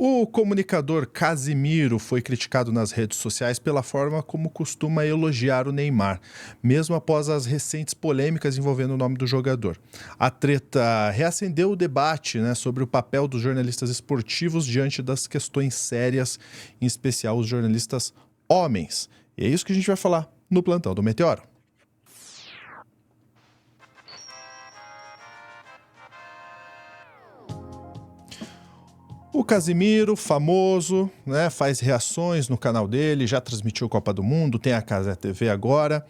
O comunicador Casimiro foi criticado nas redes sociais pela forma como costuma elogiar o Neymar, mesmo após as recentes polêmicas envolvendo o nome do jogador. A treta reacendeu o debate, sobre o papel dos jornalistas esportivos diante das questões sérias, em especial os jornalistas homens. E é isso que a gente vai falar no Plantão do Meteoro. O Casimiro, famoso, faz reações no canal dele, já transmitiu Copa do Mundo, tem a Cazé TV agora,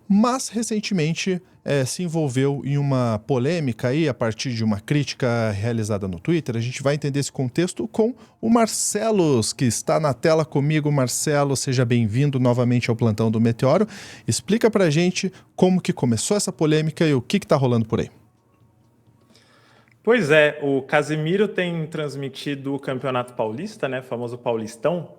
mas recentemente se envolveu em uma polêmica aí, a partir de uma crítica realizada no Twitter. A gente vai entender esse contexto com o Marcelos, que está na tela comigo. Marcelo, seja bem-vindo novamente ao Plantão do Meteoro. Explica pra gente como que começou essa polêmica e o que está rolando por aí. Pois é, o Casimiro tem transmitido o Campeonato Paulista, famoso Paulistão,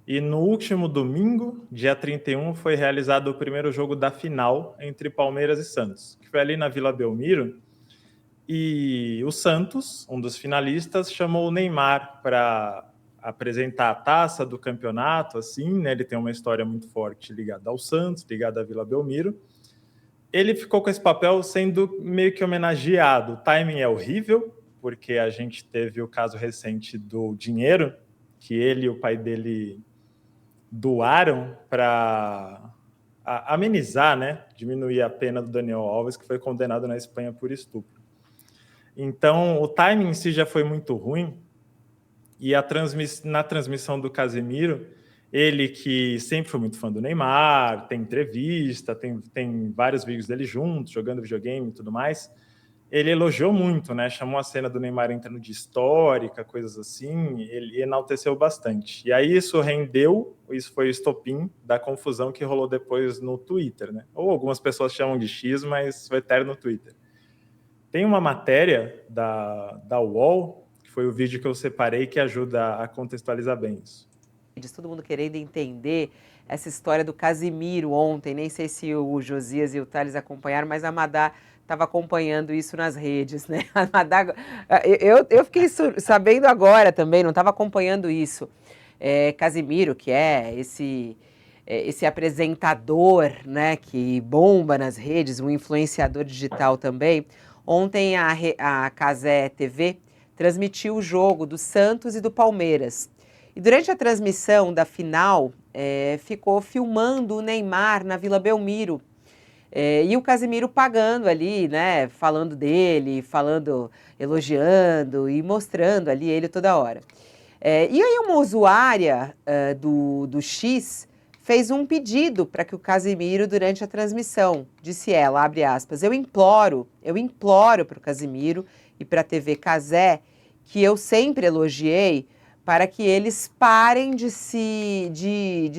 e no último domingo, dia 31, foi realizado o primeiro jogo da final entre Palmeiras e Santos, que foi ali na Vila Belmiro, e o Santos, um dos finalistas, chamou o Neymar para apresentar a taça do campeonato, assim, ele tem uma história muito forte ligada ao Santos, ligada à Vila Belmiro. Ele ficou com esse papel sendo meio que homenageado. O timing é horrível, porque a gente teve o caso recente do dinheiro, que ele e o pai dele doaram para amenizar, diminuir a pena do Daniel Alves, que foi condenado na Espanha por estupro. Então, o timing em si já foi muito ruim, e na transmissão do Casemiro, ele que sempre foi muito fã do Neymar, tem entrevista, tem vários vídeos dele juntos, jogando videogame e tudo mais, ele elogiou muito, chamou a cena do Neymar entrando de histórica, coisas assim, ele enalteceu bastante. E aí isso foi o estopim da confusão que rolou depois no Twitter, Ou algumas pessoas chamam de X, mas foi eterno no Twitter. Tem uma matéria da UOL, que foi o vídeo que eu separei, que ajuda a contextualizar bem isso. Todo mundo querendo entender essa história do Casimiro ontem, nem sei se o Josias e o Thales acompanharam, mas a Madá estava acompanhando isso nas redes, A Madá, eu fiquei sabendo agora também, não estava acompanhando isso. Casimiro, que é esse apresentador, que bomba nas redes, um influenciador digital também. Ontem a Cazé TV transmitiu o jogo do Santos e do Palmeiras. E durante a transmissão da final, ficou filmando o Neymar na Vila Belmiro. E o Casimiro pagando ali, falando dele, elogiando e mostrando ali ele toda hora. E aí uma usuária do X fez um pedido para que o Casimiro, durante a transmissão, disse ela, abre aspas, eu imploro para o Casimiro e para a TV Cazé, que eu sempre elogiei, para que eles parem de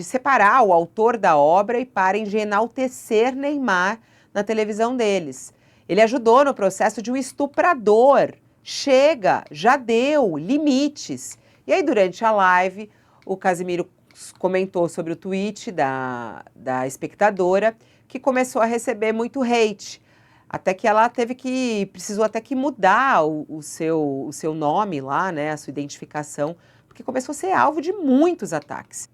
separar o autor da obra e parem de enaltecer Neymar na televisão deles. Ele ajudou no processo de um estuprador. Chega, já deu, limites. E aí, durante a live, o Casimiro comentou sobre o tweet da espectadora, que começou a receber muito hate. Até que ela precisou até que mudar o seu nome lá, a sua identificação, porque começou a ser alvo de muitos ataques.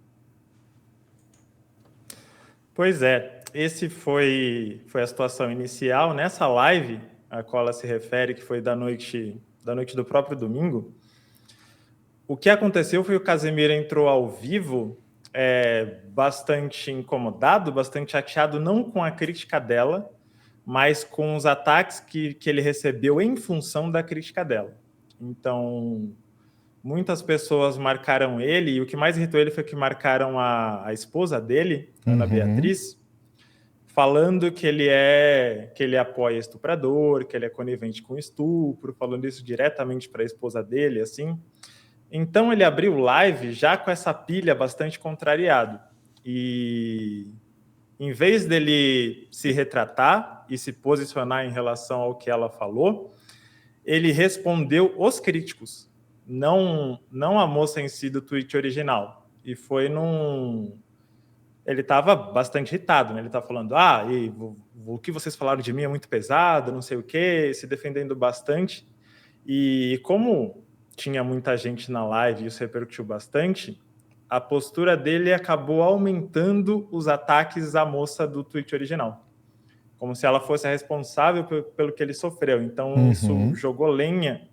Pois é, esse foi a situação inicial. Nessa live, a qual ela se refere, que foi da noite do próprio domingo, o que aconteceu foi que o Casemiro entrou ao vivo bastante incomodado, bastante chateado, não com a crítica dela, mas com os ataques que ele recebeu em função da crítica dela. Então, muitas pessoas marcaram ele, e o que mais irritou ele foi que marcaram a esposa dele, Ana Beatriz, falando que ele apoia estuprador, que ele é conivente com estupro, falando isso diretamente para a esposa dele, assim. Então ele abriu live já com essa pilha bastante contrariado. E em vez dele se retratar e se posicionar em relação ao que ela falou, ele respondeu os críticos, não a moça em si do tweet original. E foi ele estava bastante irritado, Ele estava falando, o que vocês falaram de mim é muito pesado, não sei o quê, se defendendo bastante. E como tinha muita gente na live e isso repercutiu bastante, a postura dele acabou aumentando os ataques à moça do tweet original. Como se ela fosse a responsável pelo que ele sofreu. Então, isso jogou lenha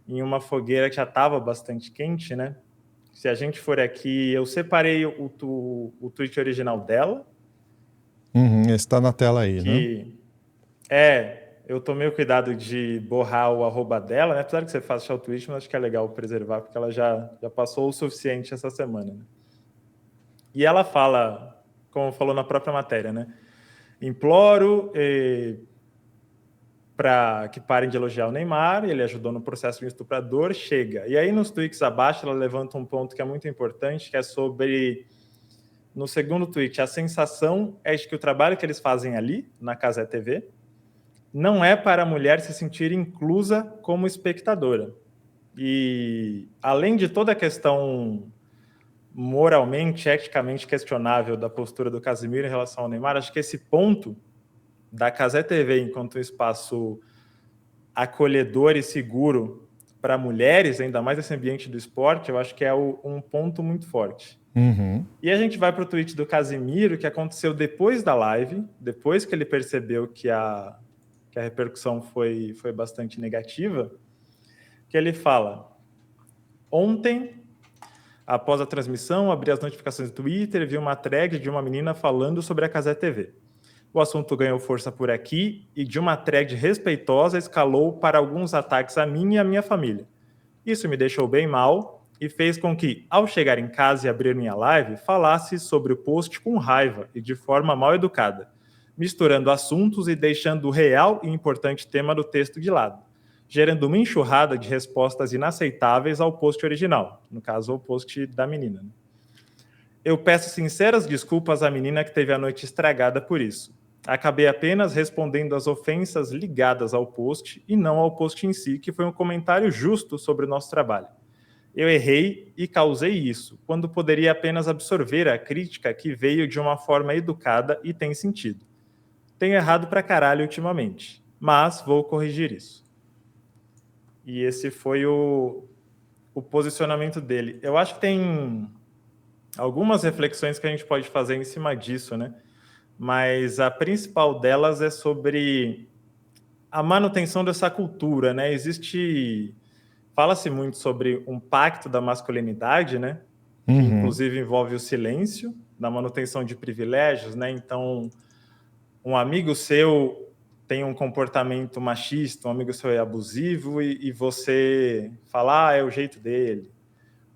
em uma fogueira que já estava bastante quente, né? Se a gente for aqui, eu separei o tweet original dela. Esse está na tela aí, né? Eu tomei o cuidado de borrar o arroba dela, né? Apesar que você faça o tweet, mas acho que é legal preservar, porque ela já passou o suficiente essa semana, né? E ela fala, como falou na própria matéria, né? Imploro para que parem de elogiar o Neymar, ele ajudou no processo de estuprador, chega. E aí nos tweets abaixo ela levanta um ponto que é muito importante, que é sobre, no segundo tweet, a sensação é de que o trabalho que eles fazem ali, na Cazé TV, não é para a mulher se sentir inclusa como espectadora. E além de toda a questão moralmente, eticamente questionável da postura do Casimiro em relação ao Neymar, acho que esse ponto da Cazé TV enquanto um espaço acolhedor e seguro para mulheres, ainda mais nesse ambiente do esporte, eu acho que é um ponto muito forte. E a gente vai para o tweet do Casimiro, que aconteceu depois da live, depois que ele percebeu que a repercussão foi bastante negativa, que ele fala: ontem, após a transmissão, abri as notificações do Twitter e vi uma thread de uma menina falando sobre a Cazé TV. O assunto ganhou força por aqui e de uma thread respeitosa escalou para alguns ataques a mim e a minha família. Isso me deixou bem mal e fez com que, ao chegar em casa e abrir minha live, falasse sobre o post com raiva e de forma mal educada, misturando assuntos e deixando o real e importante tema do texto de lado, gerando uma enxurrada de respostas inaceitáveis ao post original, no caso, o post da menina. Eu peço sinceras desculpas à menina que teve a noite estragada por isso. Acabei apenas respondendo às ofensas ligadas ao post e não ao post em si, que foi um comentário justo sobre o nosso trabalho. Eu errei e causei isso, quando poderia apenas absorver a crítica que veio de uma forma educada e tem sentido. Tenho errado pra caralho ultimamente, mas vou corrigir isso. E esse foi o posicionamento dele. Eu acho que tem algumas reflexões que a gente pode fazer em cima disso, né? Mas a principal delas é sobre a manutenção dessa cultura, né? Fala-se muito sobre um pacto da masculinidade, né? Que inclusive envolve o silêncio, na manutenção de privilégios, né? Então, um amigo seu tem um comportamento machista, um amigo seu é abusivo e você fala, é o jeito dele.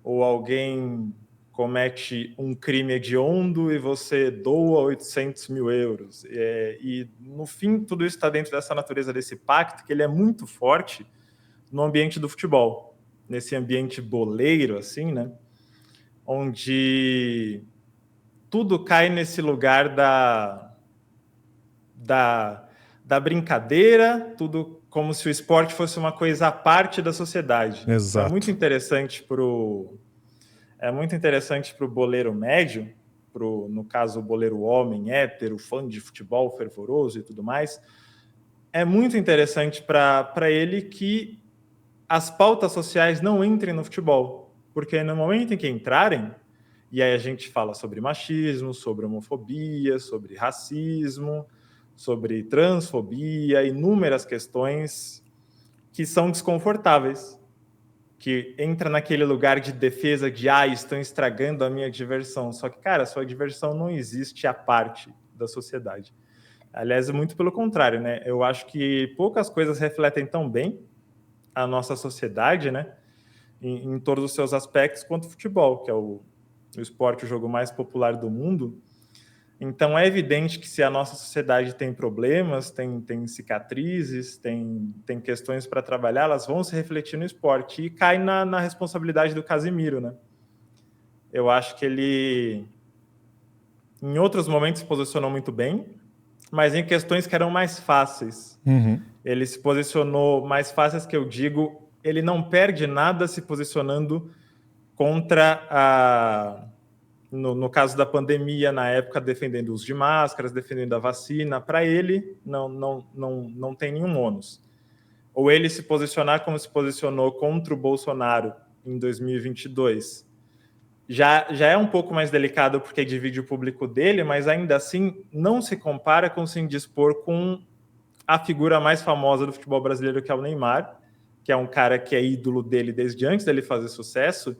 Ou alguém comete um crime hediondo e você doa 800 mil euros. E, no fim, tudo isso está dentro dessa natureza desse pacto, que ele é muito forte no ambiente do futebol, nesse ambiente boleiro, assim, né? Onde tudo cai nesse lugar da brincadeira, tudo como se o esporte fosse uma coisa à parte da sociedade. Exato. É muito interessante para o boleiro médio, no caso o boleiro homem, hétero, fã de futebol, fervoroso e tudo mais. É muito interessante para ele que as pautas sociais não entrem no futebol, porque no momento em que entrarem, e aí a gente fala sobre machismo, sobre homofobia, sobre racismo, sobre transfobia, inúmeras questões que são desconfortáveis, que entra naquele lugar de defesa de estão estragando a minha diversão. Só que, cara, a sua diversão não existe à parte da sociedade. Aliás, muito pelo contrário, né? Eu acho que poucas coisas refletem tão bem a nossa sociedade, né? Em todos os seus aspectos, quanto o futebol, que é o esporte, o jogo mais popular do mundo. Então, é evidente que se a nossa sociedade tem problemas, tem cicatrizes, tem questões para trabalhar, elas vão se refletir no esporte. E cai na responsabilidade do Casimiro, né? Eu acho que ele, em outros momentos, se posicionou muito bem, mas em questões que eram mais fáceis. Ele se posicionou mais fáceis, que eu digo, ele não perde nada se posicionando contra no caso da pandemia, na época, defendendo o uso de máscaras, defendendo a vacina. Para ele, não tem nenhum ônus. ou ele se posicionar como se posicionou contra o Bolsonaro em 2022, já é um pouco mais delicado porque divide o público dele, mas ainda assim não se compara com se indispor com a figura mais famosa do futebol brasileiro, que é o Neymar, que é um cara que é ídolo dele desde antes dele fazer sucesso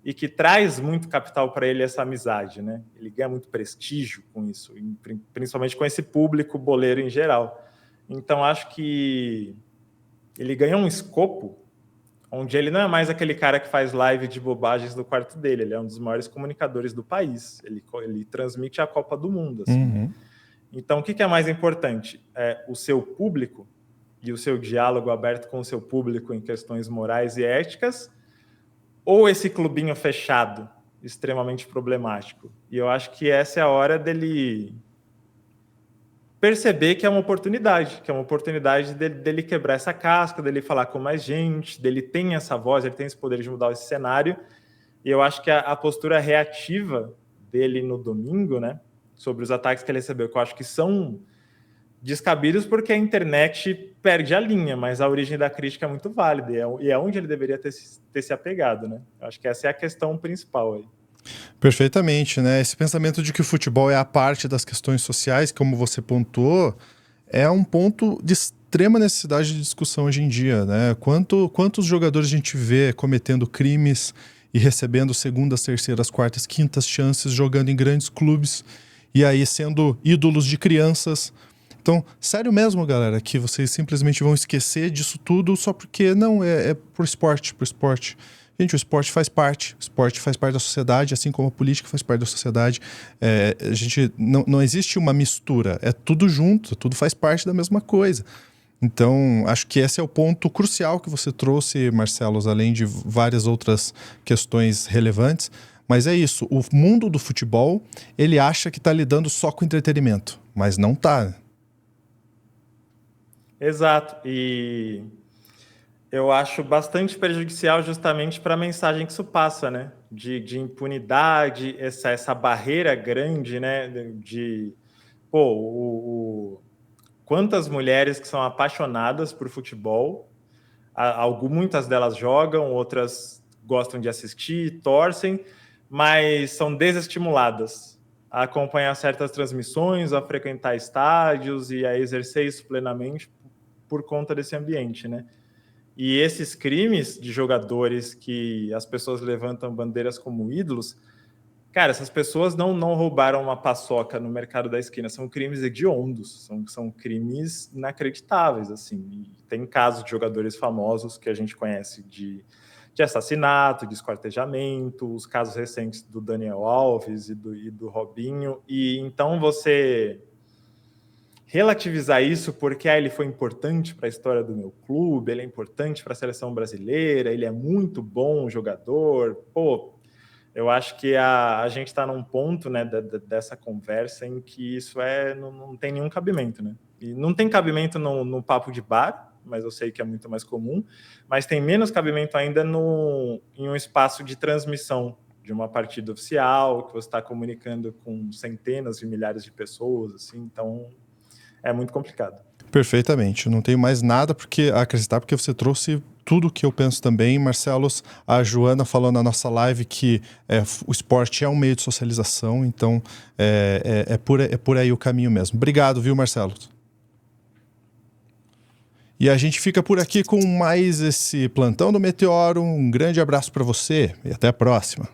e que traz muito capital para ele essa amizade, né? Ele ganha muito prestígio com isso, principalmente com esse público boleiro em geral. Então, acho que ele ganha um escopo onde ele não é mais aquele cara que faz live de bobagens do quarto dele, ele é um dos maiores comunicadores do país, ele transmite a Copa do Mundo. Assim. Então, o que é mais importante? É o seu público e o seu diálogo aberto com o seu público em questões morais e éticas, ou esse clubinho fechado, extremamente problemático? E eu acho que essa é a hora dele perceber que é uma oportunidade, dele quebrar essa casca, dele falar com mais gente, dele tem essa voz, ele tem esse poder de mudar esse cenário. E eu acho que a postura reativa dele no domingo, né, sobre os ataques que ele recebeu, que eu acho que são descabidos porque a internet perde a linha, mas a origem da crítica é muito válida e é onde ele deveria ter se apegado, né? Eu acho que essa é a questão principal aí. Perfeitamente, né? Esse pensamento de que o futebol é a parte das questões sociais, como você pontuou, é um ponto de extrema necessidade de discussão hoje em dia, né? Quantos jogadores a gente vê cometendo crimes e recebendo segundas, terceiras, quartas, quintas chances, jogando em grandes clubes e aí sendo ídolos de crianças. Então, sério mesmo, galera, que vocês simplesmente vão esquecer disso tudo só porque não, é pro esporte. Gente, o esporte faz parte da sociedade, assim como a política faz parte da sociedade. A gente não existe uma mistura, é tudo junto, tudo faz parte da mesma coisa. Então, acho que esse é o ponto crucial que você trouxe, Marcelo, além de várias outras questões relevantes. Mas é isso, o mundo do futebol, ele acha que está lidando só com entretenimento, mas não está. Exato, e eu acho bastante prejudicial justamente para a mensagem que isso passa, né? De impunidade, essa barreira grande, né? Quantas mulheres que são apaixonadas por futebol, muitas delas jogam, outras gostam de assistir, torcem, mas são desestimuladas a acompanhar certas transmissões, a frequentar estádios e a exercer isso plenamente por conta desse ambiente, né? E esses crimes de jogadores que as pessoas levantam bandeiras como ídolos, cara, essas pessoas não roubaram uma paçoca no mercado da esquina, são crimes hediondos, são crimes inacreditáveis, assim. E tem casos de jogadores famosos que a gente conhece de assassinato, de esquartejamento, os casos recentes do Daniel Alves e do Robinho, e então você relativizar isso porque ele foi importante para a história do meu clube, ele é importante para a seleção brasileira, ele é muito bom jogador. Eu acho que a gente está num ponto, né, dessa conversa em que isso não tem nenhum cabimento, né? E não tem cabimento no papo de bar, mas eu sei que é muito mais comum, mas tem menos cabimento ainda em um espaço de transmissão de uma partida oficial, que você está comunicando com centenas de milhares de pessoas, assim, então é muito complicado. Perfeitamente. Não tenho mais nada a acrescentar, porque você trouxe tudo que eu penso também. Marcelo, a Joana falou na nossa live que o esporte é um meio de socialização, então é por aí o caminho mesmo. Obrigado, viu, Marcelo? E a gente fica por aqui com mais esse Plantão do Meteoro. Um grande abraço para você e até a próxima.